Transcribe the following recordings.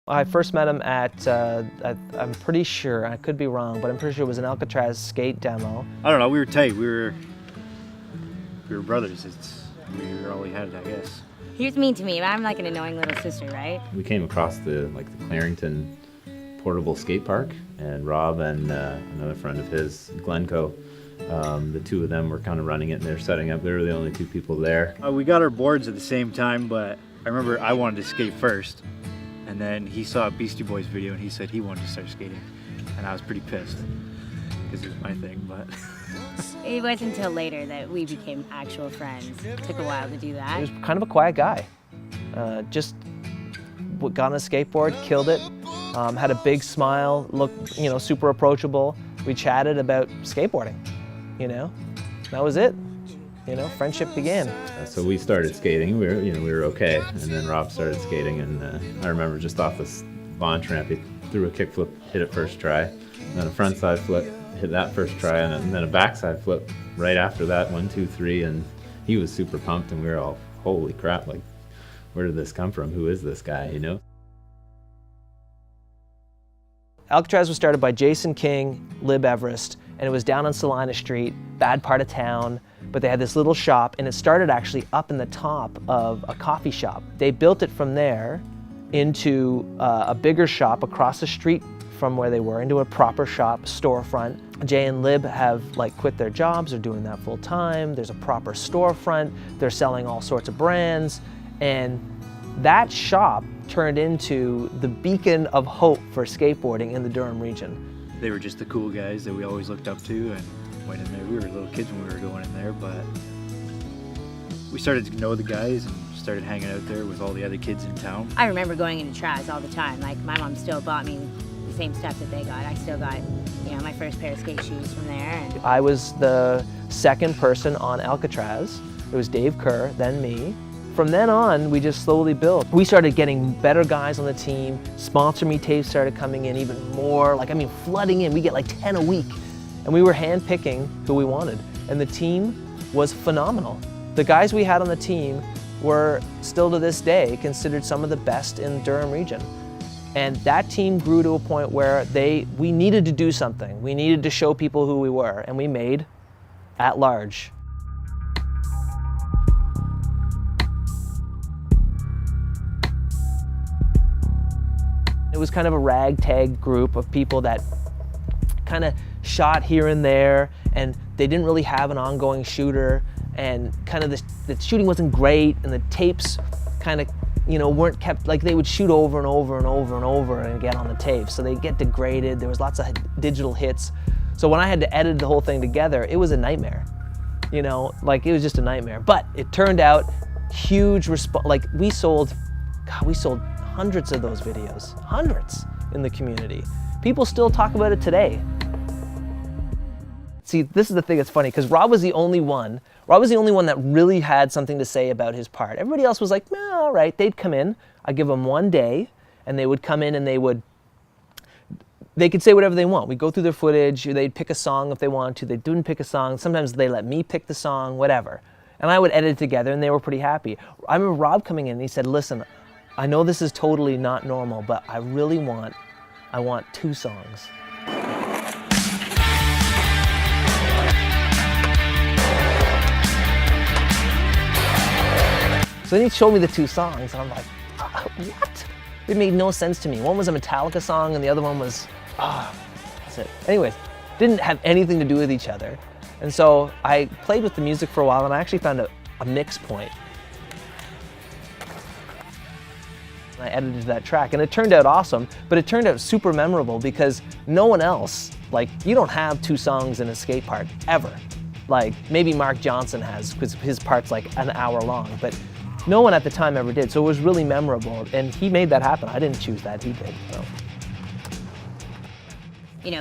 I first met him at, I'm pretty sure, I could be wrong, but I'm pretty sure it was an Alcatraz skate demo. I don't know, we were tight. We were brothers. We were all we had, I guess. He was mean to me, but I'm like an annoying little sister, right? We came across the Clarington portable skate park, and Rob and another friend of his, Glencoe, the two of them were kind of running it, and they're setting up. They were the only two people there. We got our boards at the same time, but I remember I wanted to skate first, and then he saw a Beastie Boys video and he said he wanted to start skating, and I was pretty pissed because it was my thing. But it wasn't until later that we became actual friends. It took a while to do that. He was kind of a quiet guy. Just got on a skateboard, killed it, had a big smile, looked, super approachable. We chatted about skateboarding, that was it. Friendship began. So we started skating. We were okay, and then Rob started skating, and I remember just off this launch ramp, he threw a kickflip, hit it first try, and then a frontside flip, hit that first try, and then a backside flip right after that, 1, 2, 3, and he was super pumped, and we were all, holy crap, like, where did this come from? Who is this guy, Alcatraz was started by Jason King, Lib Everest, and it was down on Salina Street, bad part of town, but they had this little shop, and it started actually up in the top of a coffee shop. They built it from there into a bigger shop across the street from where they were, into a proper shop, storefront. Jay and Lib have quit their jobs, they're doing that full time, there's a proper storefront, they're selling all sorts of brands, and that shop turned into the beacon of hope for skateboarding in the Durham region. they were just the cool guys that we always looked up to and went in there. We were little kids when we were going in there, but we started to know the guys and started hanging out there with all the other kids in town. I remember going into Traz all the time. Like, my mom still bought me the same stuff that they got. I still got, my first pair of skate shoes from there. And I was the second person on Alcatraz. It was Dave Kerr, then me. From then on, we just slowly built. We started getting better guys on the team. Sponsor Me tapes started coming in even more. Flooding in. We get 10 a week. And we were handpicking who we wanted. And the team was phenomenal. The guys we had on the team were still to this day considered some of the best in the Durham region. And that team grew to a point where we needed to do something. We needed to show people who we were, and we made At Large. It was kind of a ragtag group of people that kind of shot here and there, and they didn't really have an ongoing shooter, and kind of the shooting wasn't great, and the tapes kind of weren't kept, they would shoot over and over and over and over and get on the tape, so they'd get degraded. There was lots of digital hits. So when I had to edit the whole thing together, it was a nightmare. It was just a nightmare. But it turned out huge response. We sold hundreds of those videos, hundreds in the community. People still talk about it today. See, this is the thing that's funny, because Rob was the only one that really had something to say about his part. Everybody else was like, all right. They'd come in, I'd give them one day, and they would come in and they could say whatever they want. We'd go through their footage, they'd pick a song if they wanted to, they didn't pick a song, sometimes they let me pick the song, whatever. And I would edit it together, and they were pretty happy. I remember Rob coming in and he said, listen, I know this is totally not normal, but I want 2 songs. So then he showed me the 2 songs, and I'm like, what? It made no sense to me. One was a Metallica song, and the other one was, that's it. Anyways, didn't have anything to do with each other. And so I played with the music for a while, and I actually found a mix point. And I edited that track, and it turned out awesome, but it turned out super memorable because no one else, you don't have 2 songs in a skate park, ever. Maybe Mark Johnson has, because his part's an hour long, but no one at the time ever did, so it was really memorable, and he made that happen. I didn't choose that, he did. So.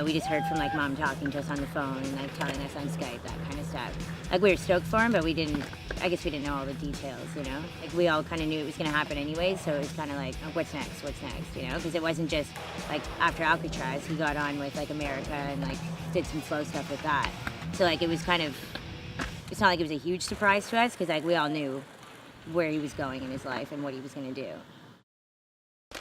we just heard from Mom talking to us on the phone and telling us on Skype, that kind of stuff. We were stoked for him, but I guess we didn't know all the details, we all kind of knew it was going to happen anyway, so it was kind of what's next, because it wasn't just, after Alcatraz, he got on with, America and, did some flow stuff with that. So, it was kind of, it's not like it was a huge surprise to us, because, we all knew where he was going in his life and what he was going to do.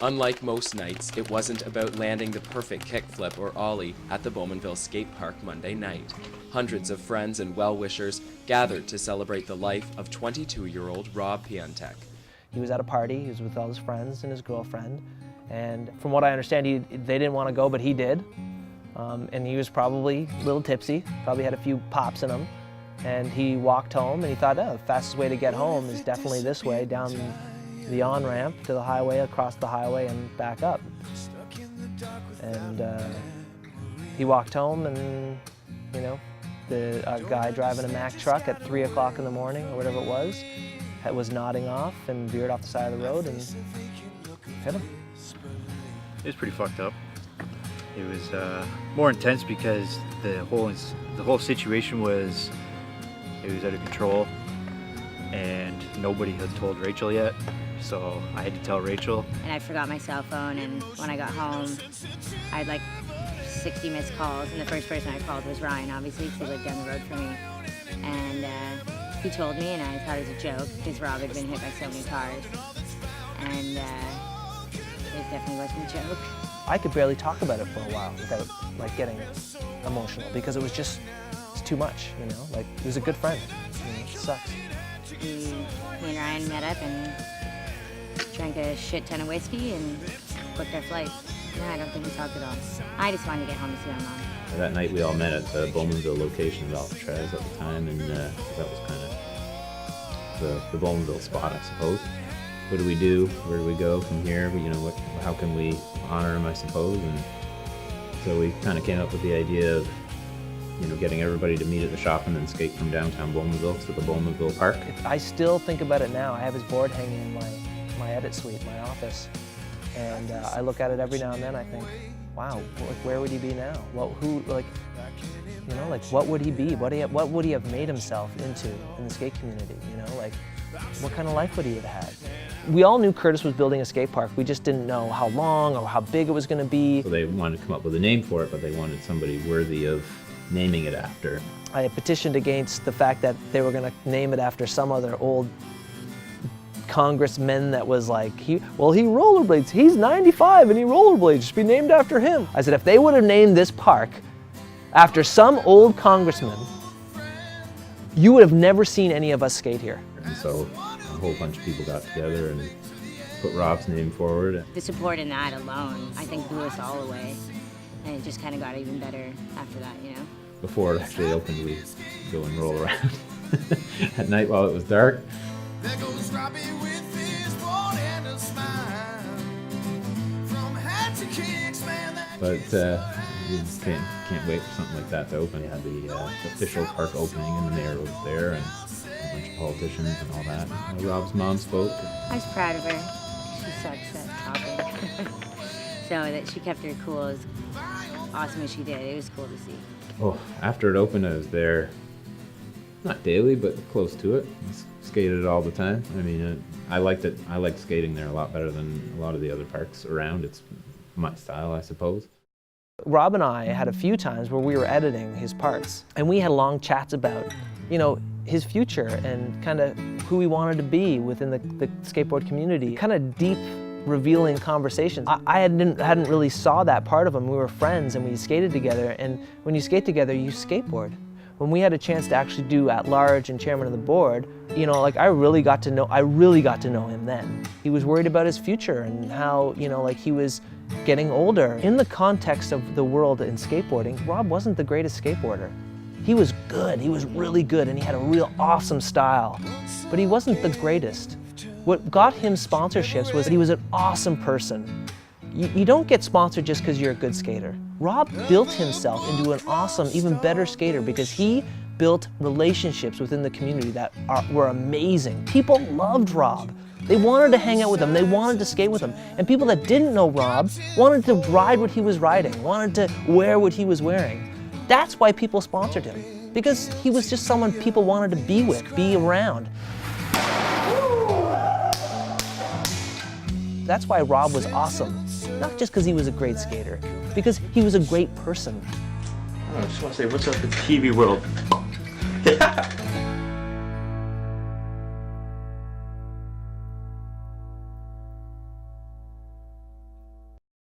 Unlike most nights, it wasn't about landing the perfect kickflip or ollie at the Bowmanville skate park Monday night. Hundreds of friends and well-wishers gathered to celebrate the life of 22-year-old Rob Piontek. He was at a party, he was with all his friends and his girlfriend, and from what I understand, they didn't want to go, but he did. And he was probably a little tipsy, probably had a few pops in him, and he walked home and he thought, oh, the fastest way to get home is definitely this way, down the on-ramp to the highway, across the highway, and back up. And he walked home, and you know, a guy driving a Mack truck at 3 o'clock in the morning or whatever it was nodding off and veered off the side of the road and hit him. It was pretty fucked up. It was more intense because the whole situation was out of control, and nobody had told Rachel yet. So I had to tell Rachel. And I forgot my cell phone, and when I got home, I had like 60 missed calls, and the first person I called was Ryan, obviously, because he lived down the road from me. And he told me, and I thought it was a joke, because Rob had been hit by so many cars. And it definitely wasn't a joke. I could barely talk about it for a while without like getting emotional, because it was just, it's too much, you know? Like, he was a good friend. You know, it sucks. Me and Ryan met up and drank a shit ton of whiskey and booked our flight. No, I don't think we talked at all. I just wanted to get home to see my mom. That night we all met at the Bowmanville location of Alcatraz at the time, and that was kind of the Bowmanville spot, I suppose. What do we do? Where do we go from here? You know, how can we honor him, I suppose? And so we kind of came up with the idea of, you know, getting everybody to meet at the shop and then skate from downtown Bowmanville to the Bowmanville Park. I still think about it now. I have his board hanging in my edit suite, my office, and I look at it every now and then. I think, wow, like, where would he be now? What would he be? What would he have made himself into in the skate community? You know, like, what kind of life would he have had? We all knew Curtis was building a skate park. We just didn't know how long or how big it was going to be. So they wanted to come up with a name for it, but they wanted somebody worthy of naming it after. I had petitioned against the fact that they were going to name it after some other old congressman that was like, he rollerblades. He's 95 and he rollerblades. It should be named after him. I said, if they would have named this park after some old congressman, you would have never seen any of us skate here. And so a whole bunch of people got together and put Rob's name forward. The support in that alone, I think, blew us all away. And it just kind of got even better after that, you know? Before it actually opened, we'd go and roll around at night while it was dark. There goes Robbie with his board and a smile. From hat to kicks, man, that But we just can't wait for something like that to open. We had the official park opening, and the mayor was there, and a bunch of politicians and all that. Rob's mom spoke. I was proud of her. She sucks at talking. So that she kept her cool as awesome as she did. It was cool to see. Oh, after it opened, I was there, not daily, but close to it. Skated all the time. I mean, I liked it. I liked skating there a lot better than a lot of the other parks around. It's my style, I suppose. Rob and I had a few times where we were editing his parts, and we had long chats about, you know, his future and kind of who he wanted to be within the skateboard community. Kind of deep, revealing conversations. I hadn't really saw that part of him. We were friends and we skated together, and when you skate together, you skateboard. When we had a chance to actually do at large and chairman of the board, you know, like I really got to know him then. He was worried about his future and how, you know, like he was getting older. In the context of the world in skateboarding, Rob wasn't the greatest skateboarder. He was good, he was really good, and he had a real awesome style, but he wasn't the greatest. What got him sponsorships was that he was an awesome person. You don't get sponsored just because you're a good skater. Rob built himself into an awesome, even better skater because he built relationships within the community that were amazing. People loved Rob. They wanted to hang out with him, they wanted to skate with him. And people that didn't know Rob wanted to ride what he was riding, wanted to wear what he was wearing. That's why people sponsored him, because he was just someone people wanted to be with, be around. That's why Rob was awesome. Not just because he was a great skater, because he was a great person. I just want to say what's up with TV world.